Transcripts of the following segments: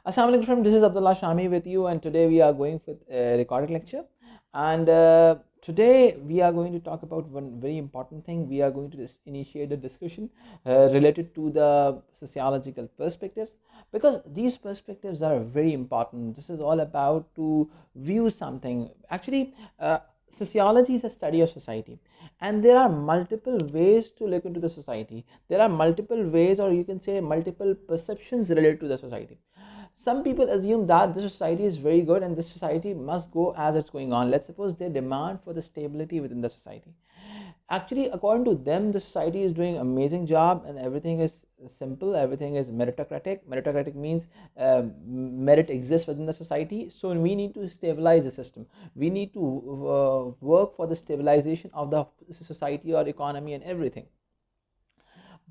Assalamu alaikum, this is Abdullah Shami with you, and today we are going with a recorded lecture. And today we are going to talk about one very important thing. We are going to initiate a discussion related to the sociological perspectives, because these perspectives are very important. This is all about to view something. Actually, sociology is a study of society, and there are multiple ways to look into the society. There are multiple ways, or you can say multiple perceptions related to the society. Some people assume that this society is very good and this society must go as it's going on. Let's suppose they demand for the stability within the society. Actually, according to them, the society is doing amazing job and everything is simple, everything is meritocratic. Meritocratic means merit exists within the society, so we need to stabilize the system. We need to work for the stabilization of the society or economy and everything.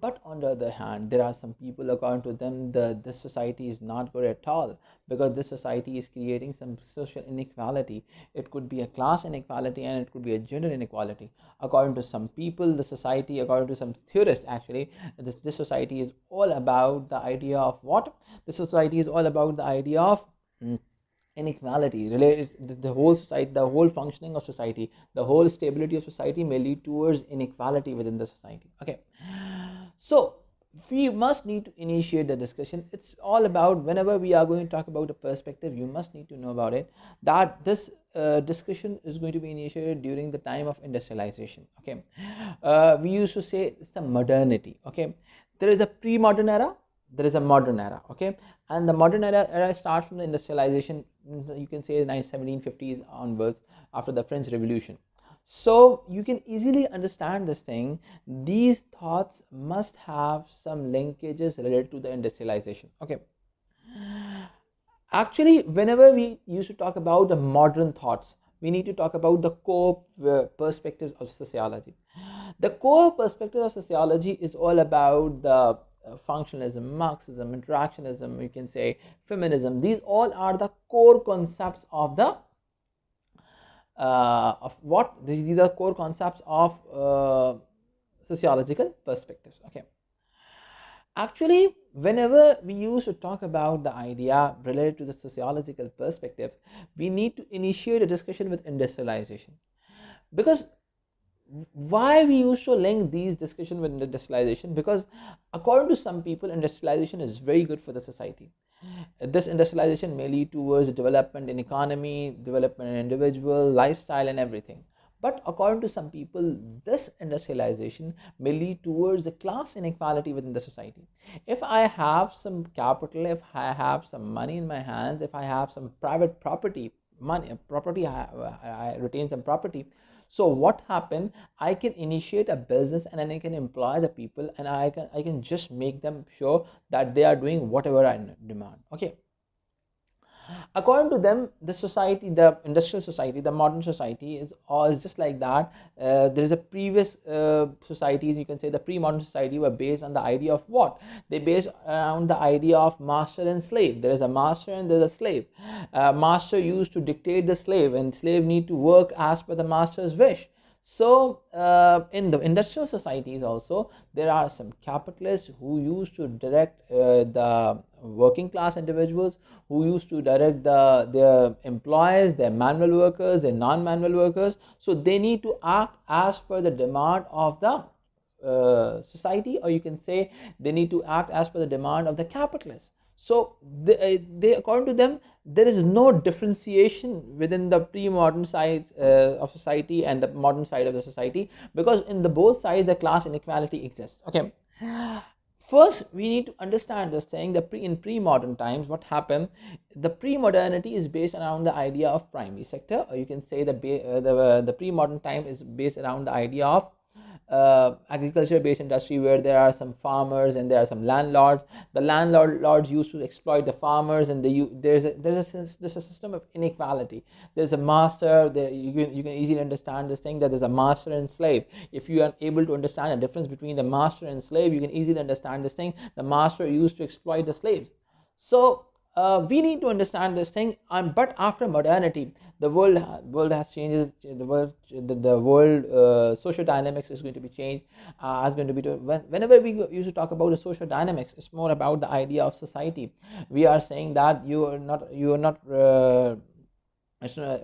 But on the other hand, there are some people, according to them, this society is not good at all, because this society is creating some social inequality. It could be a class inequality and it could be a gender inequality. According to some people, the society, according to some theorists, actually, this society is all about the idea of what? This society is all about the idea of inequality. Related the whole society, the whole functioning of society, the whole stability of society may lead towards inequality within the society. Okay, so we must need to initiate the discussion. It's all about, whenever we are going to talk about a perspective, you must need to know about it, that this discussion is going to be initiated during the time of industrialization. Okay, we used to say it's the modernity. Okay, there is a pre-modern era, there is a modern era. Okay, and the modern era starts from the industrialization, you can say 1750s onwards, after the French Revolution. So you can easily understand this thing. These thoughts must have some linkages related to the industrialization. Okay, actually, whenever we used to talk about the modern thoughts, we need to talk about the core perspectives of sociology. The core perspective of sociology is all about the functionalism, Marxism, interactionism, you can say feminism. These all are the core concepts of the these are core concepts of sociological perspectives. Okay, actually, whenever we used to talk about the idea related to the sociological perspectives, we need to initiate a discussion with industrialization. Because why we used to link these discussion with industrialization? Because according to some people, industrialization is very good for the society. This industrialization may lead towards development in economy, development in individual lifestyle and everything. But according to some people, this industrialization may lead towards a class inequality within the society. If I have some capital, if I have some money in my hands, if I have some private property, I retain some property. So what happened? I can initiate a business and then I can employ the people, and I can just make them sure that they are doing whatever I demand. Okay, according to them, the society, the industrial society, the modern society is just like that. There is a previous societies, you can say the pre-modern society, were based on the idea of what? They based around the idea of master and slave. There is a master and there is a slave. Master used to dictate the slave, and slave need to work as per the master's wish. So in the industrial societies also, there are some capitalists who used to direct the working class individuals, who used to direct their employees, their manual workers, their non-manual workers. So they need to act as per the demand of the society, or you can say they need to act as per the demand of the capitalists. So they according to them, there is no differentiation within the pre-modern sides of society and the modern side of the society, because in the both sides the class inequality exists. Okay, first we need to understand this thing, that in pre-modern times, what happened? The pre-modernity is based around the idea of primary sector, or you can say the pre-modern time is based around the idea of agriculture based industry, where there are some farmers and there are some landlords. The landlords used to exploit the farmers, and there's a system of inequality. There's a master there. You can easily understand this thing, that there's a master and slave. If you are able to understand the difference between the master and slave, you can easily understand this thing. The master used to exploit the slaves. So we need to understand this thing. But after modernity, world has changes. The world social dynamics is going to be changed. Is going to be whenever we used to talk about the social dynamics, it's more about the idea of society. We are saying that you are not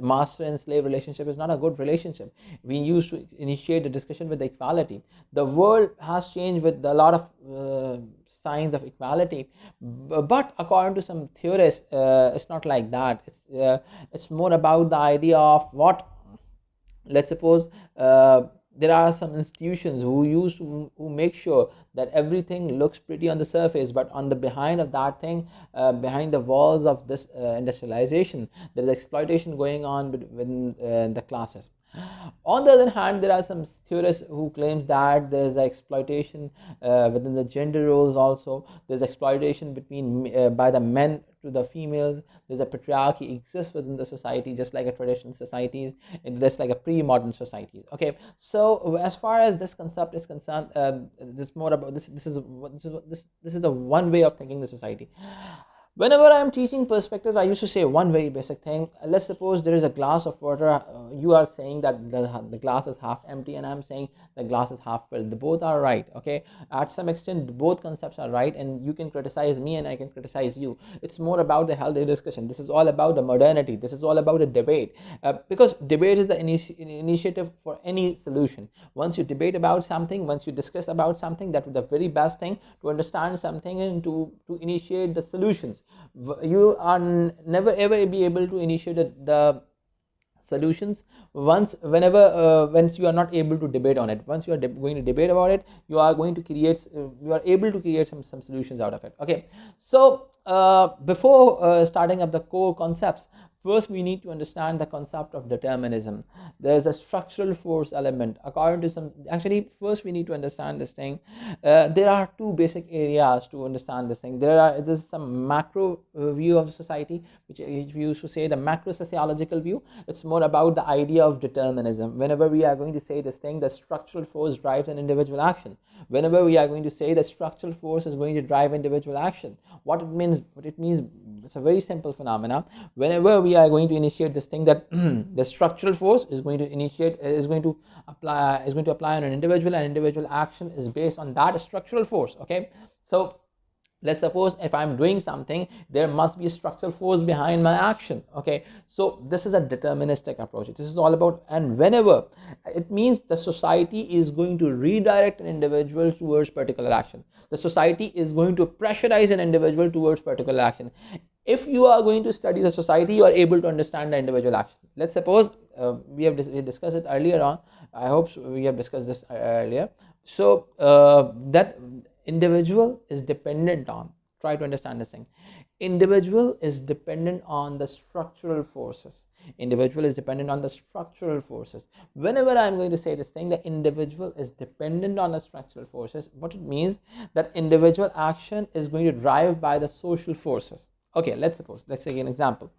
master and slave relationship is not a good relationship. We used to initiate the discussion with the equality. The world has changed with a lot of signs of equality, but according to some theorists, it's not like that. It's more about the idea of what, let's suppose, there are some institutions who make sure that everything looks pretty on the surface, but on the behind of that thing, behind the walls of this industrialization, there is exploitation going on within the classes. On the other hand, there are some theorists who claims that there is exploitation within the gender roles. Also, there's exploitation between by the men to the females. There's a patriarchy exists within the society, just like a traditional societies, and just like a pre-modern societies. Okay, so as far as this concept is concerned, this more about this is the one way of thinking the society. Whenever I am teaching perspectives, I used to say one very basic thing. Let's suppose there is a glass of water. You are saying that the glass is half empty, and I'm saying the glass is half filled. Both are right. Okay, at some extent, both concepts are right, and you can criticize me, and I can criticize you. It's more about the healthy discussion. This is all about the modernity. This is all about the debate, because debate is the initiative for any solution. Once you debate about something, once you discuss about something, that is the very best thing to understand something and to initiate the solutions. You are never ever be able to initiate the solutions once you are not able to debate on it. Once you are going to debate about it, you are going to create you are able to create some solutions out of it. Okay, so before starting up the core concepts, first we need to understand the concept of determinism. There is a structural force element. According to some, actually, first we need to understand this thing. There are two basic areas to understand this thing. There's some macro view of society, which we used to say the macro sociological view. It's more about the idea of determinism. Whenever we are going to say this thing, the structural force drives an individual action. Whenever we are going to say the structural force is going to drive individual action, what it means, it's a very simple phenomena. Whenever we are going to initiate this thing, that the structural force is going to apply on an individual, and individual action is based on that structural force. Okay, so let's suppose if I'm doing something, there must be a structural force behind my action. Okay, so this is a deterministic approach. This is all about, and whenever it means the society is going to redirect an individual towards particular action, the society is going to pressurize an individual towards particular action. If you are going to study the society, you are able to understand the individual action. Let's suppose we discussed it earlier on. I hope we have discussed this earlier. So that individual is dependent on, try to understand this thing, individual is dependent on the structural forces. Individual is dependent on the structural forces. Whenever I'm going to say this thing, the individual is dependent on the structural forces, what it means, that individual action is going to drive by the social forces. Okay, let's take an example.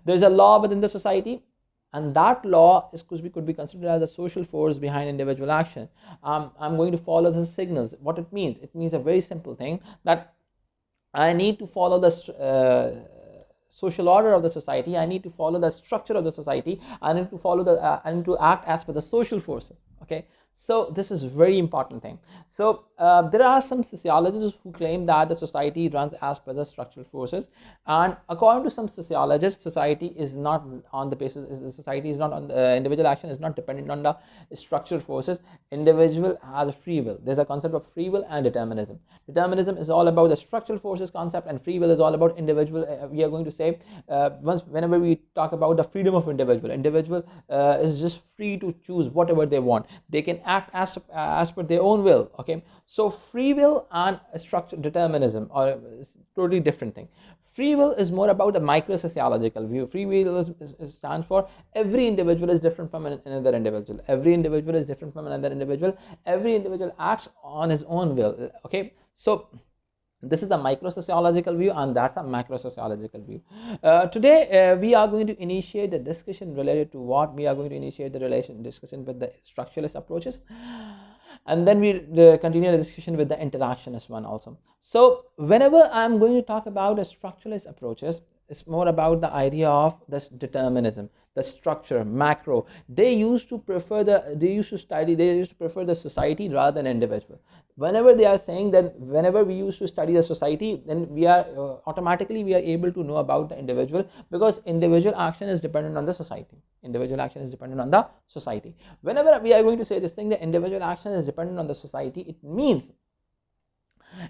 There's a law within the society, and that law could be considered as a social force behind individual action. I'm going to follow the signals. What it means a very simple thing, that I need to follow the social order of the society. I need to follow the structure of the society. I need to act as per the social forces. Okay, so this is very important thing. So there are some sociologists who claim that the society runs as per the structural forces, and according to some sociologists, society is not on the basis, society is not on the individual action is not dependent on the structural forces. Individual has a free will. There's a concept of free will and determinism. Determinism is all about the structural forces concept, and free will is all about individual. We are going to say whenever we talk about the freedom of individual is just free to choose whatever they want. They can act as per their own will. Okay, so free will and structural determinism are totally different thing. Free will is more about the micro sociological view. Free will stands for every individual is different from another individual. Every individual is different from another individual. Every individual acts on his own will. Okay, so this is the micro sociological view, and that's a macro sociological view. Today we are going to initiate the discussion related to what we are going to initiate the discussion with the structuralist approaches. and then we continue the discussion with the interactionist one also. So whenever I'm going to talk about the structuralist approaches, it's more about the idea of this determinism, the structure, macro. They used to prefer the society rather than individual. Whenever they are saying that whenever we used to study the society, then we are automatically we are able to know about the individual, because individual action is dependent on the society. Individual action is dependent on the society. Whenever we are going to say this thing, the individual action is dependent on the society, it means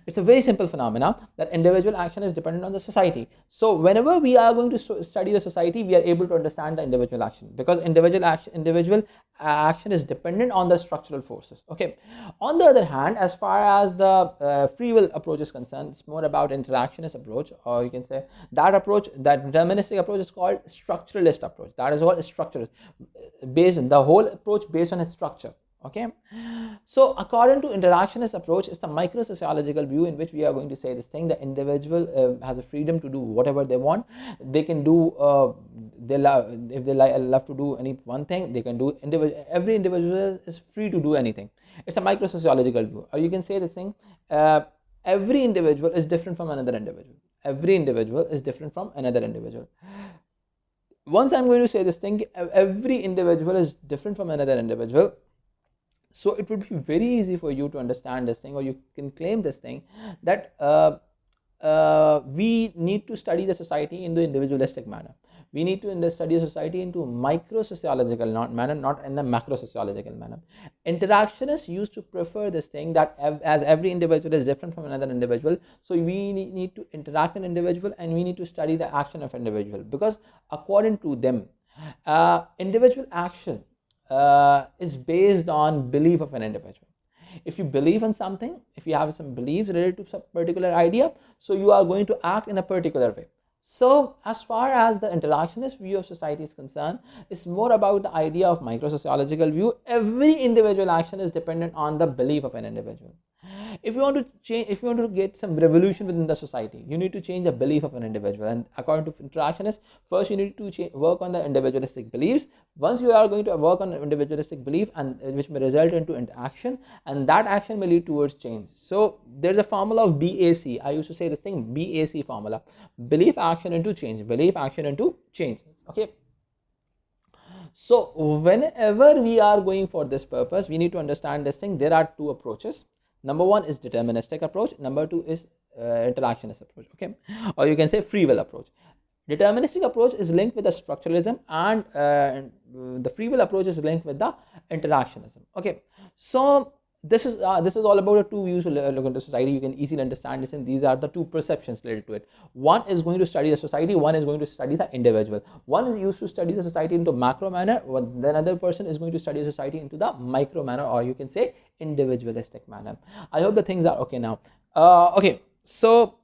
it's a very simple phenomena that individual action is dependent on the society. So whenever we are going to study the society, we are able to understand the individual action, because individual action is dependent on the structural forces. Okay. On the other hand, as far as the free will approach is concerned, it's more about interactionist approach, or you can say that approach, that deterministic approach, is called structuralist approach. That is what is structuralist, based on the whole approach based on its structure. Okay. So according to interactionist approach, it's the micro sociological view in which we are going to say this thing: the individual has a freedom to do whatever they want. They can do if they love to do any one thing, they can do. Every individual is free to do anything. It's a micro sociological view, or you can say this thing: every individual is different from another individual. Every individual is different from another individual. Once I'm going to say this thing, every individual is different from another individual. So it would be very easy for you to understand this thing, or you can claim this thing, that we need to study the society in the individualistic manner. We need to study society into micro sociological manner, not in a macro sociological manner. Interactionists used to prefer this thing, that as every individual is different from another individual, so we need to interact with an individual, and we need to study the action of individual, because according to them, individual action is based on belief of an individual. If you believe in something, if you have some beliefs related to some particular idea, so you are going to act in a particular way. So as far as the interactionist view of society is concerned, it's more about the idea of micro sociological view. Every individual action is dependent on the belief of an individual. If you want to change, if you want to get some revolution within the society, you need to change the belief of an individual. And according to interactionists, first you need to work on the individualistic beliefs. Once you are going to work on individualistic belief, and which may result into action, and that action may lead towards change. So there's a formula of BAC. I used to say this thing, BAC formula: belief, action into change. Belief, action into change. Okay. So whenever we are going for this purpose, we need to understand this thing. There are two approaches. Number one is deterministic approach. Number two is interactionist approach. Okay, or you can say free will approach. Deterministic approach is linked with the structuralism, and the free will approach is linked with the interactionism. Okay, so this is all about the two views to look into society. You can easily understand this, and these are the two perceptions related to it. One is going to study the society, one is going to study the individual. One is used to study the society into macro manner, then another person is going to study society into the micro manner, or you can say individualistic manner. I hope the things are okay now. Okay, so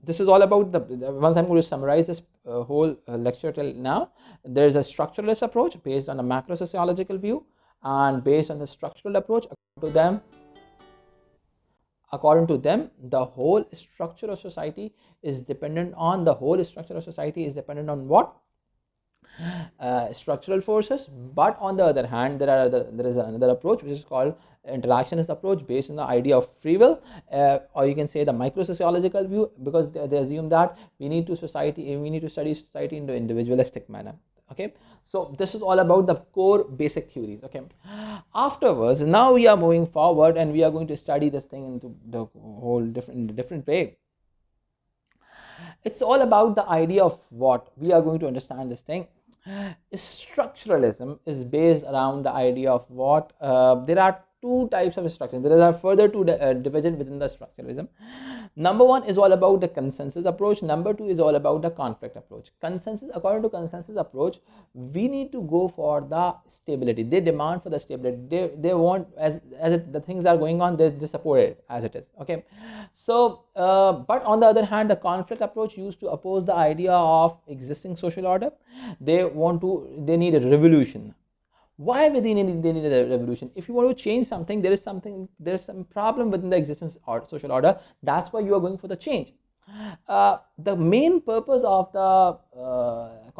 this is all about once I'm going to summarize this whole lecture till now. There's a structuralist approach based on a macro sociological view, and based on the structural approach, according to them, the whole structure of society is dependent on what? Structural forces. But on the other hand, there is another approach which is called interactionist approach, based on the idea of free will, or you can say the micro sociological view, because they assume that we need to study society in the individualistic manner. Okay, so this is all about the core basic theories. Okay, afterwards, now we are moving forward, and we are going to study this thing into the whole different way. It's all about the idea of what we are going to understand this thing. Structuralism is based around the idea of what there are two types of structure. There are further two division within the structuralism. Number one is all about the consensus approach. Number two is all about the conflict approach. Consensus, according to consensus approach, we need to go for the stability. They demand for the stability. They want, as the things are going on, they support it as it is. Okay, so but on the other hand, the conflict approach used to oppose the idea of existing social order. They need a revolution. Why would they need a revolution? If you want to change something, there is some problem within the existence of social order. That's why you are going for the change. The main purpose of the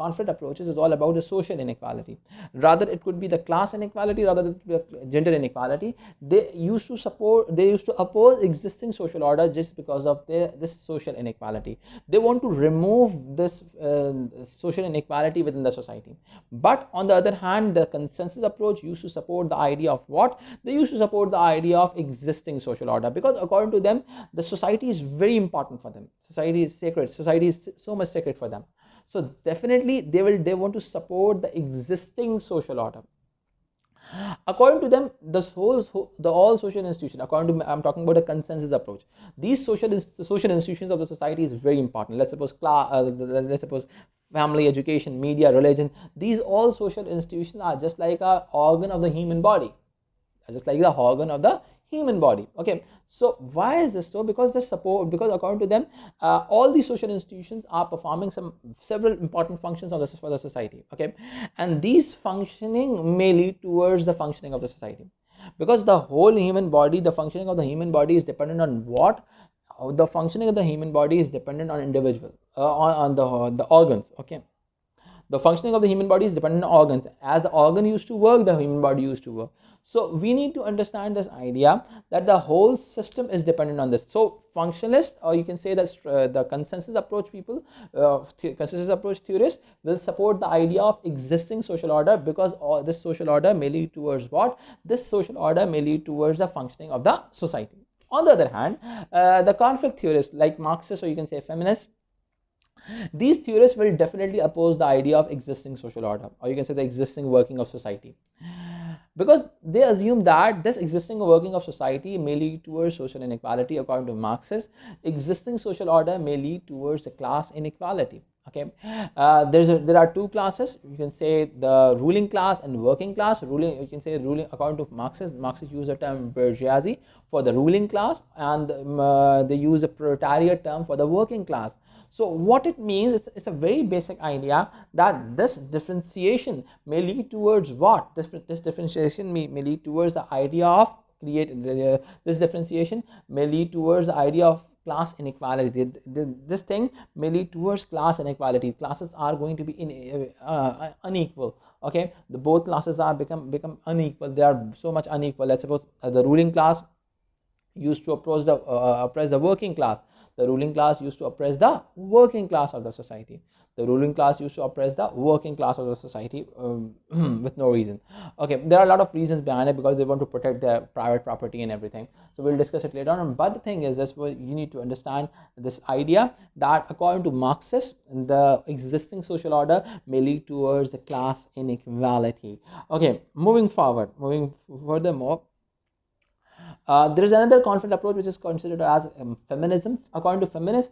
conflict approaches is all about the social inequality. Rather it could be the class inequality, rather it could be the gender inequality. They used to oppose existing social order just because of this social inequality. They want to remove this social inequality within the society. But on the other hand, the consensus approach used to support the idea of what? They used to support the idea of existing social order, because according to them the society is very important for them. Society is sacred. Society is so much sacred for them. So definitely they want to support the existing social order. According to them, all social institutions, according to, I'm talking about a consensus approach, these social institutions of the society is very important. Let's suppose let's suppose family, education, media, religion. These all social institutions are just like a organ of the human body, just like the organ of the human body. Okay, so why is this so? Because according to them, all these social institutions are performing several important functions for the society. Okay, and these functioning may lead towards the functioning of the society, because the whole human body, the functioning of the human body is dependent on what? The functioning of the human body is dependent on individual, on the organs. Okay, the functioning of the human body is dependent on organs. As the organ used to work, the human body used to work. So we need to understand this idea that the whole system is dependent on this. So functionalists, or you can say that the consensus approach people, consensus approach theorists will support the idea of existing social order, because this social order may lead towards what? This social order may lead towards the functioning of the society. On the other hand, the conflict theorists like Marxists, or you can say feminists, these theorists will definitely oppose the idea of existing social order, or you can say the existing working of society, because they assume that this existing working of society may lead towards social inequality. According to Marxists, existing social order may lead towards a class inequality. Okay, there are two classes. You can say the ruling class and working class. You can say ruling. According to Marxists use the term bourgeoisie for the ruling class, and they use a proletariat term for the working class. So what it means, it's a very basic idea that this differentiation may lead towards what? This differentiation may lead towards the idea of this differentiation may lead towards the idea of class inequality. This thing may lead towards class inequality. Classes are going to be unequal. Okay, both classes are become unequal. They are so much unequal. Let's suppose the ruling class used to oppress the working class. The ruling class used to oppress the working class of the society. The ruling class used to oppress the working class of the society with no reason. Okay, there are a lot of reasons behind it, because they want to protect their private property and everything. So we'll discuss it later on. But the thing is this: you need to understand this idea that according to Marxists, the existing social order may lead towards the class inequality. Okay, moving furthermore, there is another conflict approach which is considered as feminism. According to feminists,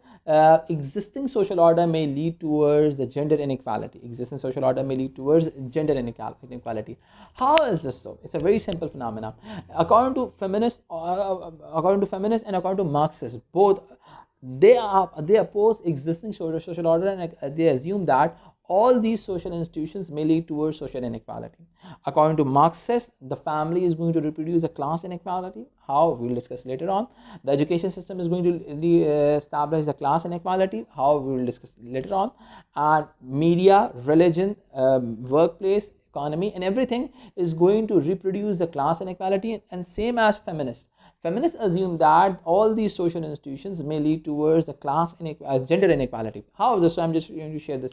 existing social order may lead towards the gender inequality. Existing social order may lead towards gender inequality. How is this so? It's a very simple phenomenon. According to feminists and according to Marxists, both they oppose existing social order, and they assume that all these social institutions may lead towards social inequality. According to Marxists, the family is going to reproduce a class inequality. How? We'll discuss later on. The education system is going to establish the class inequality. How? We will discuss later on. And media, religion, workplace, economy, and everything is going to reproduce the class inequality. And same as feminists. Feminists assume that all these social institutions may lead towards the gender inequality. How is this? So I'm just going to share this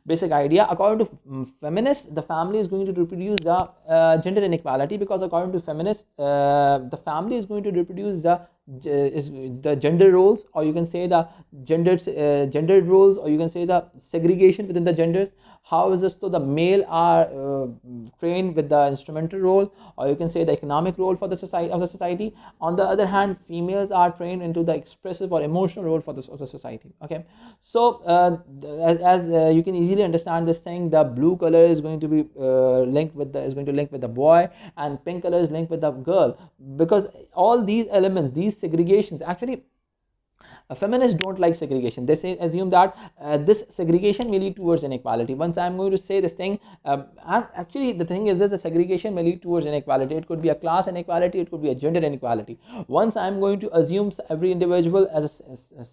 basic idea. According to feminists, the family is going to reproduce the gender inequality, because according to feminists, the family is going to reproduce the gender roles, or you can say the gendered roles, or you can say the segregation within the genders. How is this? So the male are trained with the instrumental role, or you can say the economic role for the society. On the other hand, females are trained into the expressive or emotional role of the society. Okay, so as you can easily understand this thing, the blue color is going to be linked with the boy, and pink color is linked with the girl, because all these elements, these segregations, actually Feminists don't like segregation. They say assume that this segregation may lead towards inequality. Once I'm going to say this thing, actually the thing is that the segregation may lead towards inequality. It could be a class inequality, it could be a gender inequality. Once I'm going to assume every individual as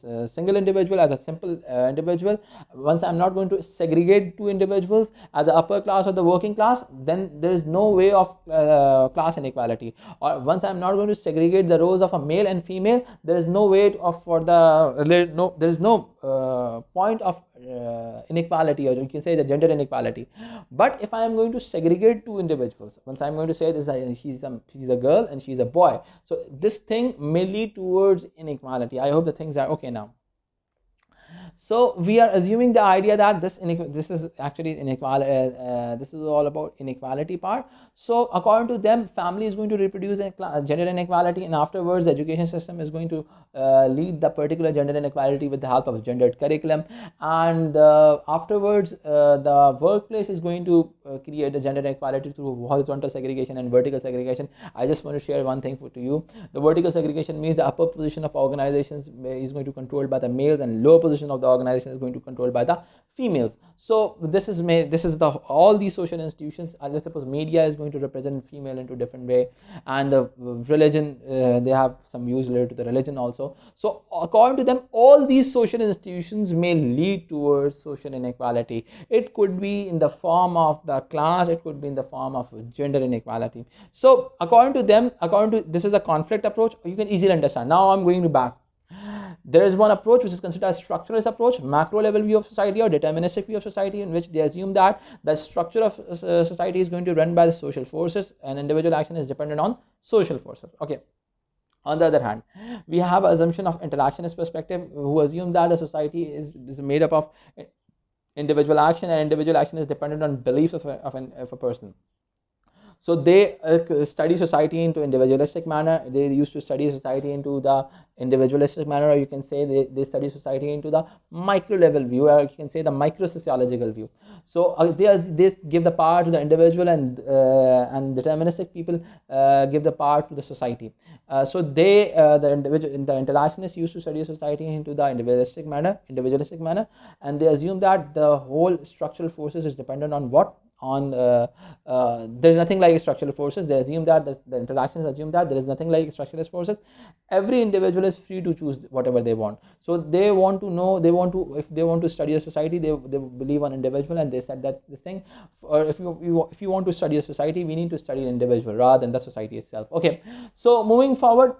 a single individual, as a simple individual, once I'm not going to segregate two individuals as the upper class or the working class, then there is no way of class inequality. Or once I'm not going to segregate the roles of a male and female, there is no way of for the no there is no point of inequality, or you can say the gender inequality. But if I am going to segregate two individuals, once I'm going to say this, she's a girl and she's a boy, so this thing may lead towards inequality. I hope the things are okay now. So we are assuming the idea that this is actually inequality. This is all about inequality part. So according to them, family is going to reproduce gender inequality, and afterwards the education system is going to lead the particular gender inequality with the help of gendered curriculum, and afterwards the workplace is going to create the gender inequality through horizontal segregation and vertical segregation. I just want to share one thing to you. The vertical segregation means the upper position of organizations is going to be controlled by the males, and lower position of the organization is going to be controlled by the females. So this is the all these social institutions. Let's suppose media is going to represent female into different way, and the religion, they have some views related to the religion also. So according to them, all these social institutions may lead towards social inequality. It could be in the form of the class, it could be in the form of gender inequality. So according to them, this is a conflict approach. You can easily understand. Now I'm going to back. There is one approach which is considered a structuralist approach, macro level view of society or deterministic view of society, in which they assume that the structure of society is going to run by the social forces and individual action is dependent on social forces. Okay. On the other hand, we have an assumption of interactionist perspective, who assume that the society is made up of individual action, and individual action is dependent on beliefs of a person. So they study society into individualistic manner. They used to study society into the individualistic manner, or you can say they study society into the micro level view, or you can say the micro sociological view. So they give the power to the individual, and deterministic people give the power to the society. So the interactionists used to study society into the individualistic manner, and they assume that the whole structural forces is dependent on what? There's nothing like structural forces. They assume that the interactions assume that there is nothing like structuralist forces. Every individual is free to choose whatever they want. So they want to know, if they want to study a society, they believe on individual, and they said that this thing, or if you want to study a society, we need to study an individual rather than the society itself. Okay, so moving forward,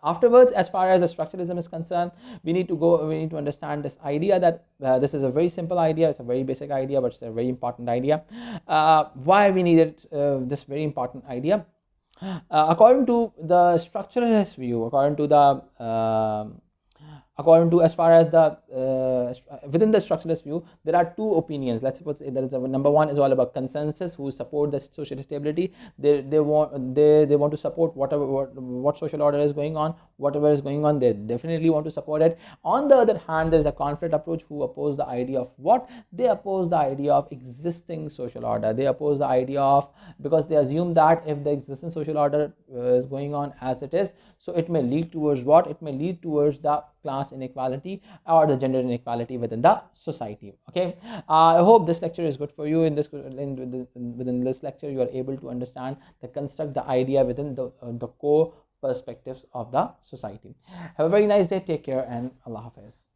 afterwards, as far as the structuralism is concerned, we need to understand this idea that this is a very simple idea, it's a very basic idea, but it's a very important idea. Why we needed this very important idea? According to the structuralist view, as far as the within the structuralist view, there are two opinions. Let's suppose there is number one is all about consensus, who support the social stability. They want to support what social order is going on, whatever is going on, they definitely want to support it. On the other hand, there is a conflict approach, who oppose the idea of what? They oppose the idea of existing social order. They oppose the idea of, because they assume that if the existing social order is going on as it is, so it may lead towards what? It may lead towards the class inequality or the gender inequality within the society. Okay, I hope this lecture is good for you. Within this lecture, you are able to understand the idea within the core perspectives of the society. Have a very nice day. Take care, and Allah Hafiz.